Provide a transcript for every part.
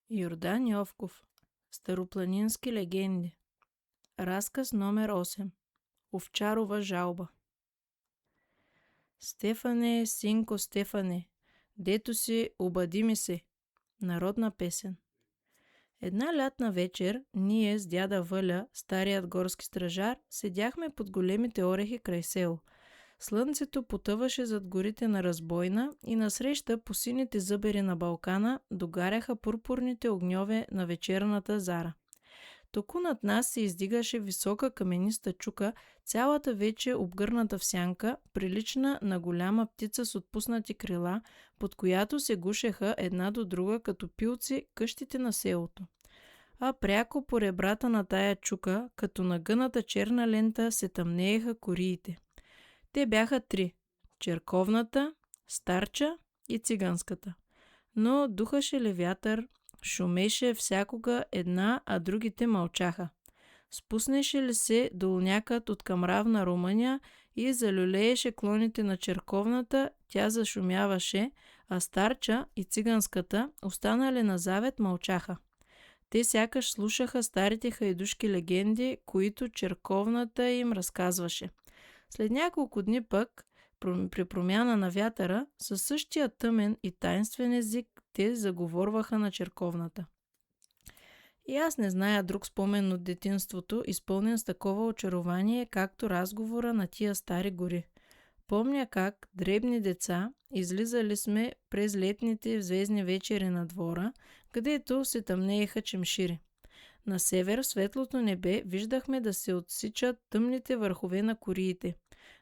Йордан Йовков. Старопланински легенди. Разказ номер 8. Овчарова жалба. Стефане, синко Стефане, дето си, обади ми се. Народна песен. Една лятна вечер ние с дяда Валя, старият горски стражар, седяхме под големите орехи край село. Слънцето потъваше зад горите на Разбойна и насреща по сините зъбери на Балкана догаряха пурпурните огньове на вечерната зара. Току над нас се издигаше висока камениста чука, цялата вече обгърната в сянка, прилична на голяма птица с отпуснати крила, под която се гушеха една до друга като пилци къщите на селото. А пряко по ребрата на тая чука, като нагъната черна лента, се тъмнееха кориите. Те бяха три – черковната, старча и циганската. Но духаше ли вятър, шумеше всякога една, а другите мълчаха. Спуснеше ли се долнякът от към равна Румъния и залюлееше клоните на черковната, тя зашумяваше, а старча и циганската, останали на завет, мълчаха. Те сякаш слушаха старите хайдушки легенди, които черковната им разказваше. След няколко дни пък, при промяна на вятъра, със същия тъмен и тайнствен език те заговорваха на черковната. И аз не зная друг спомен от детинството, изпълнен с такова очарование, както разговора на тия стари гори. Помня как, дребни деца, излизали сме през летните звездни вечери на двора, където се тъмнееха чемшири. На север, в светлото небе, виждахме да се отсичат тъмните върхове на кориите.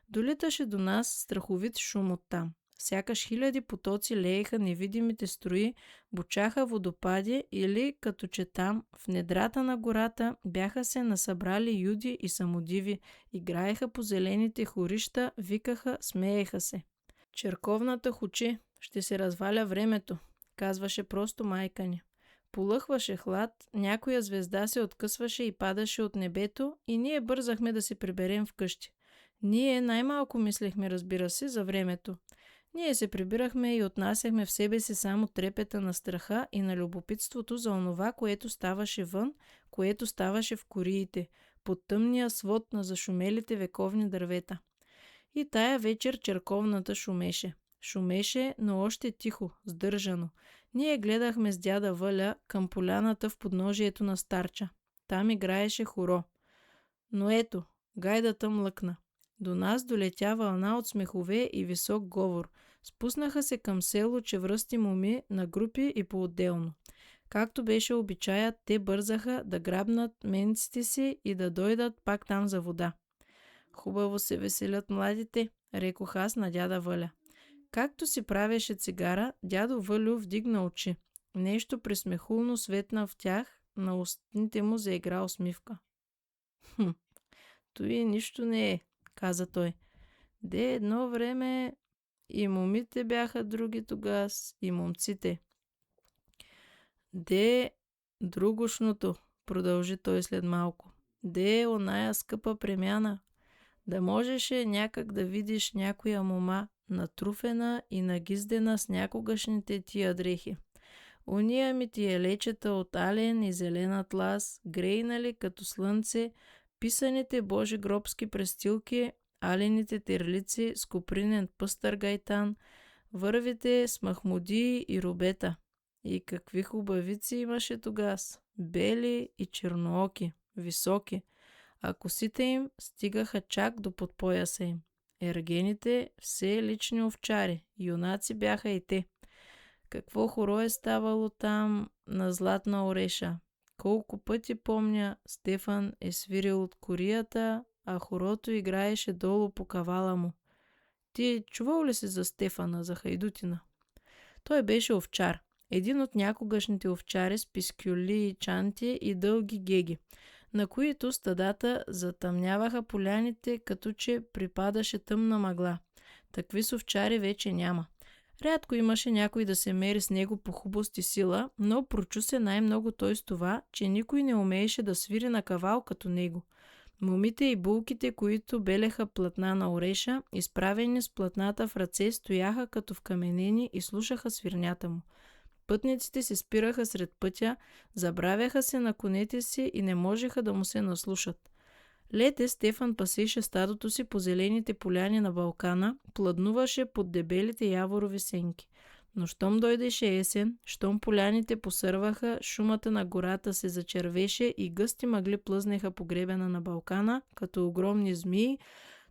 Долиташе до нас страховит шум оттам. Сякаш хиляди потоци лееха невидимите струи, бучаха водопади или, като че там, в недрата на гората, бяха се насъбрали юди и самодиви, играеха по зелените хорища, викаха, смееха се. Черковната хучи, ще се разваля времето, казваше просто майка ни. Полъхваше хлад, някоя звезда се откъсваше и падаше от небето и ние бързахме да се приберем вкъщи. Ние най-малко мислехме, разбира се, за времето. Ние се прибирахме и отнасяхме в себе си само трепета на страха и на любопитството за онова, което ставаше вън, което ставаше в кориите, под тъмния свод на зашумелите вековни дървета. И тая вечер черковната шумеше. Шумеше, но още тихо, сдържано. Ние гледахме с дяда Валя към поляната в подножието на старча. Там играеше хоро. Но ето, гайдата млъкна. До нас долетя вълна от смехове и висок говор. Спуснаха се към село чевръсти моми на групи и по-отделно. Както беше обичаят, те бързаха да грабнат менците си и да дойдат пак там за вода. Хубаво се веселят младите, рекох аз на дяда Валя. Както си правеше цигара, дядо Валю вдигна очи. Нещо пресмехулно светна в тях, на устните му заигра усмивка. Той нищо не е, каза той. Де едно време и момите бяха други тогас, и момците. Де другошното, продължи той след малко. Де е оная скъпа премяна. Да можеше някак да видиш някоя мома, натруфена и нагиздена с някогашните тия дрехи. Уния ми тия лечета от ален и зелен атлас, грейнали като слънце, писаните божи гробски престилки, алените терлици с копринен пъстър гайтан, вървите с махмудии и рубета. И какви хубавици имаше тогас, бели и чернооки, високи, а косите им стигаха чак до подпояса им. Ергените все лични овчари, юнаци бяха и те. Какво хоро е ставало там на Златна Ореша. Колко пъти помня, Стефан е свирил от корията, а хорото играеше долу по кавала му. Ти чувал ли си за Стефана, за хайдутина? Той беше овчар. Един от някогашните овчари с пискюли и чанти и дълги геги, на които стадата затъмняваха поляните, като че припадаше тъмна мъгла. Такви с овчари вече няма. Рядко имаше някой да се мери с него по хубост и сила, но прочу се най-много той с това, че никой не умееше да свири на кавал като него. Момите и булките, които белеха платна на Ореша, изправени с платната в ръце, стояха като вкаменени и слушаха свирнята му. Пътниците се спираха сред пътя, забравяха се на конете си и не можеха да му се наслушат. Лете Стефан пасеше стадото си по зелените поляни на Балкана, пладнуваше под дебелите яворови сенки. Но щом дойдеше есен, щом поляните посърваха, шумата на гората се зачервеше и гъсти мъгли плъзнеха по гребена на Балкана, като огромни змии,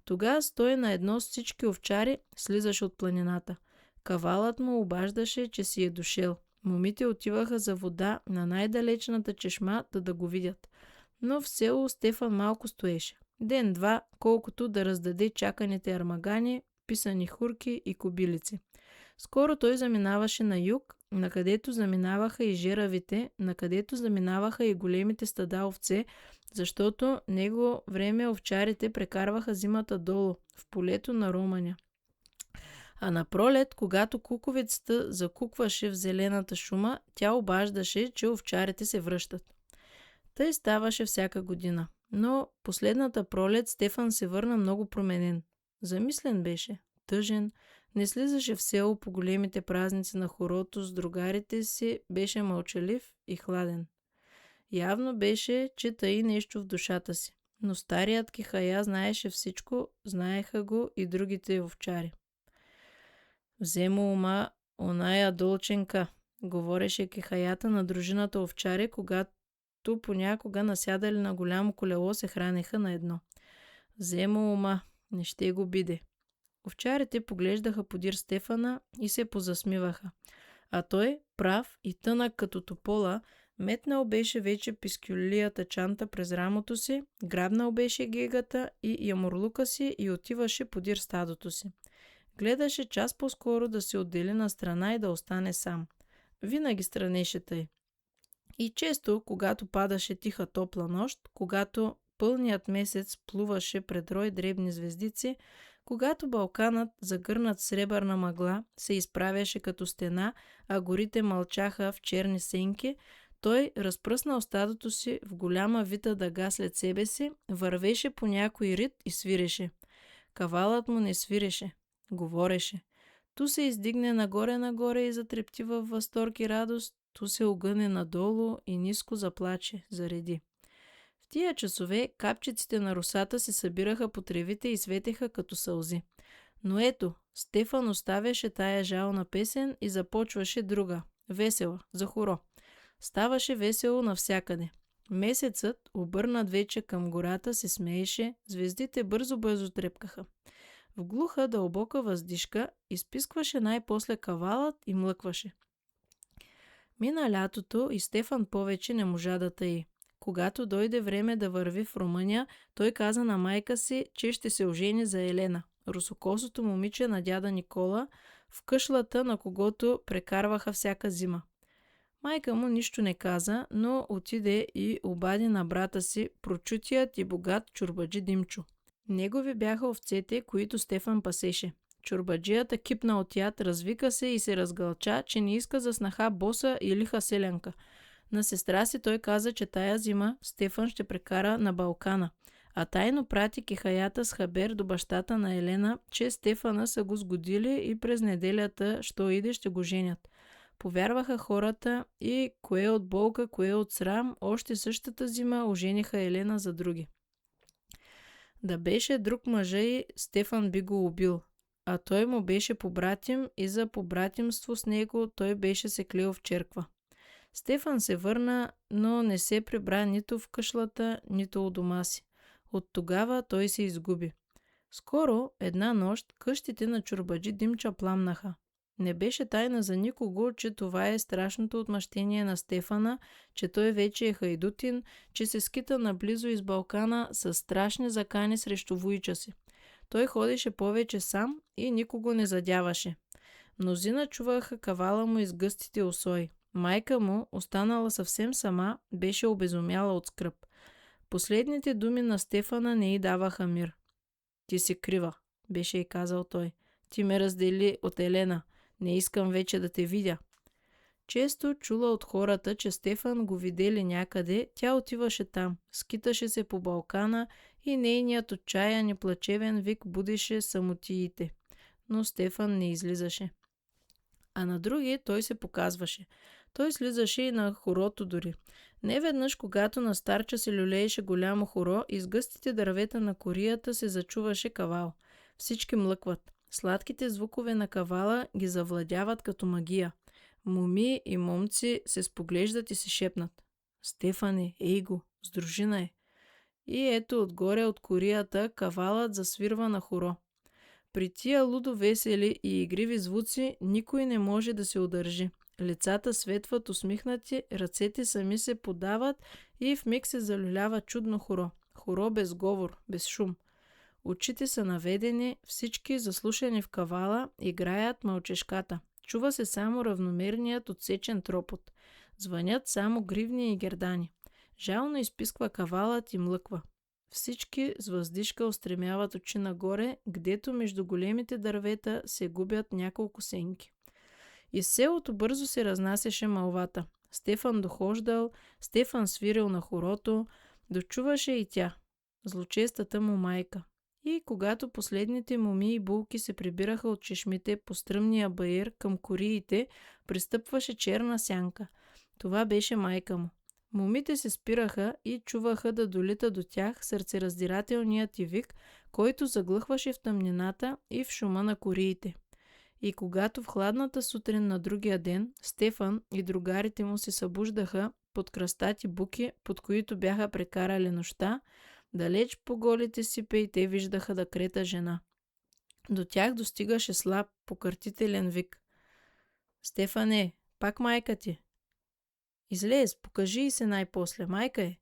тогава стоя на едно с всички овчари, слизаше от планината. Кавалът му обаждаше, че си е дошел. Момите отиваха за вода на най-далечната чешма да го видят. Но в село Стефан малко стоеше. Ден-два, колкото да раздаде чаканите армагани, писани хурки и кобилици. Скоро той заминаваше на юг, накъдето заминаваха и жеравите, накъдето заминаваха и големите стада овце, защото него време овчарите прекарваха зимата долу, в полето на Романя. А на пролет, когато куковицата закукваше в зелената шума, тя обаждаше, че овчарите се връщат. Тъй ставаше всяка година. Но последната пролет Стефан се върна много променен. Замислен беше, тъжен, не слизаше в село по големите празници на хорото с другарите си, беше мълчалив и хладен. Явно беше, че таи нещо в душата си. Но старият кихая знаеше всичко, знаеха го и другите овчари. Вземо ума оная долченка, говореше кихаята на дружината овчари, когато понякога насядали на голямо колело се хранеха на едно. Вземо ума, не ще го биде. Овчарите поглеждаха подир Стефана и се позасмиваха. А той, прав и тънък като топола, метнал беше вече пискюлията чанта през рамото си, грабнал беше гегата и ямурлука си и отиваше подир стадото си. Гледаше час по-скоро да се отдели на страна и да остане сам. Винаги странеше тъй. И често, когато падаше тиха топла нощ, когато пълният месец плуваше пред рой дребни звездици, когато Балканът, загърнат в сребърна мъгла, се изправяше като стена, а горите мълчаха в черни сенки, той, разпръснал стадото си в голяма вита дъга след себе си, вървеше по някой рит и свиреше. Кавалът му не свиреше, говореше. Ту се издигне нагоре-нагоре и затрепти във възторг и радост, ту се огъне надолу и ниско заплаче, зареди. В тия часове капчиците на росата се събираха по тревите и светеха като сълзи. Но ето, Стефан оставяше тая жална песен и започваше друга, весела, за хоро. Ставаше весело навсякъде. Месецът, обърнат вече към гората, се смееше, звездите бързо трепкаха. В глуха дълбока въздишка изпискваше най-после кавалът и млъкваше. Мина лятото и Стефан повече не можа да таи. Когато дойде време да върви в Румъния, той каза на майка си, че ще се ожени за Елена, русокосото момиче на дяда Никола, в къшлата, на когото прекарваха всяка зима. Майка му нищо не каза, но отиде и обади на брата си прочутият и богат чорбаджи Димчо. Негови бяха овцете, които Стефан пасеше. Чорбаджията кипна от яд, развика се и се разгълча, че не иска за снаха боса и лиха селянка. На сестра си той каза, че тая зима Стефан ще прекара на Балкана, а тайно прати кихаята с хабер до бащата на Елена, че Стефана са го сгодили и през неделята, що иде, ще го женят. Повярваха хората и кое от болка, кое от срам, още същата зима ожениха Елена за други. Да беше друг мъжа и Стефан би го убил, а той му беше побратим и за побратимство с него той беше се клел в черква. Стефан се върна, но не се прибра нито в къшлата, нито у дома си. От тогава той се изгуби. Скоро, една нощ, къщите на чорбаджи Димча пламнаха. Не беше тайна за никого, че това е страшното отмъщение на Стефана, че той вече е хайдутин, че се скита наблизо из Балкана с страшни закани срещу вуйча си. Той ходеше повече сам и никого не задяваше. Мнозина чуваха кавала му из гъстите усои. Майка му, останала съвсем сама, беше обезумяла от скръб. Последните думи на Стефана не й даваха мир. Ти си крива, беше й казал той. Ти ме раздели от Елена. Не искам вече да те видя. Често чула от хората, че Стефан го видели някъде, тя отиваше там, скиташе се по Балкана и нейният отчаян и плачевен вик будеше самотиите. Но Стефан не излизаше. А на други той се показваше. Той слизаше и на хорото дори. Неведнъж, когато на старча се люлееше голямо хоро, из гъстите дървета на корията се зачуваше кавал. Всички млъкват. Сладките звукове на кавала ги завладяват като магия. Моми и момци се споглеждат и се шепнат. Стефане, ей го, с дружина е. И ето отгоре от корията кавалът засвирва на хоро. При тия лудо весели и игриви звуци никой не може да се удържи. Лицата светват усмихнати, ръцете сами се подават и в миг се залюлява чудно хоро. Хоро без говор, без шум. Очите са наведени, всички заслушани в кавала, играят мълчешката. Чува се само равномерният отсечен тропот. Звънят само гривни и гердани. Жално изписква кавалът и млъква. Всички с въздишка устремяват очи нагоре, гдето между големите дървета се губят няколко сенки. Из селото бързо се разнасяше мълвата. Стефан дохождал, Стефан свирил на хорото, дочуваше и тя, злочестата му майка. И когато последните моми и булки се прибираха от чешмите по стръмния баир към кориите, пристъпваше черна сянка. Това беше майка му. Момите се спираха и чуваха да долита до тях сърцераздирателният и вик, който заглъхваше в тъмнината и в шума на кориите. И когато в хладната сутрин на другия ден Стефан и другарите му се събуждаха под кръстати буки, под които бяха прекарали нощта, далеч по голите си пей те виждаха да крета жена. До тях достигаше слаб, покъртителен вик. Стефане, пак майка ти. Излез, покажи и се най-после, майка е.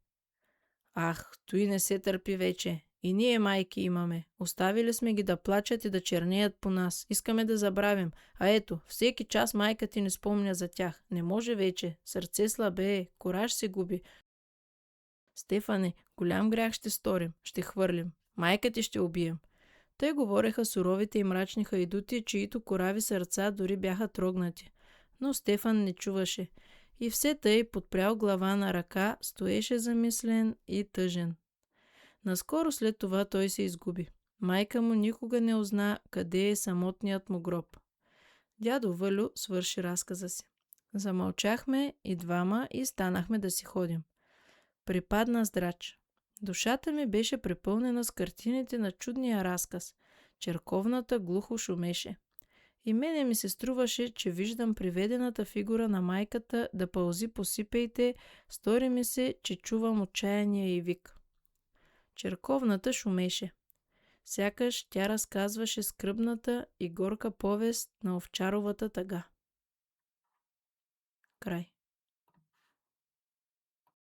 Ах, той не се търпи вече. И ние майки имаме. Оставили сме ги да плачат и да чернеят по нас. Искаме да забравим. А ето, всеки час майка ти не спомня за тях. Не може вече. Сърце слабее, кораж се губи. Стефане, голям грях ще сторим. Ще хвърлим. Майка ти ще убием. Те говореха суровите и мрачни хайдути, чието корави сърца дори бяха трогнати. Но Стефан не чуваше. И все тъй, подпрял глава на ръка, стоеше замислен и тъжен. Наскоро след това той се изгуби. Майка му никога не узна къде е самотният му гроб. Дядо Вълю свърши разказа си. Замълчахме и двама и станахме да си ходим. Припадна здрач. Душата ми беше препълнена с картините на чудния разказ. Черковната глухо шумеше. И мене ми се струваше, че виждам приведената фигура на майката да пълзи по сипеите, стори ми се, че чувам отчаяния и вик. Черковната шумеше. Сякаш тя разказваше скръбната и горка повест на Овчаровата тъга. Край.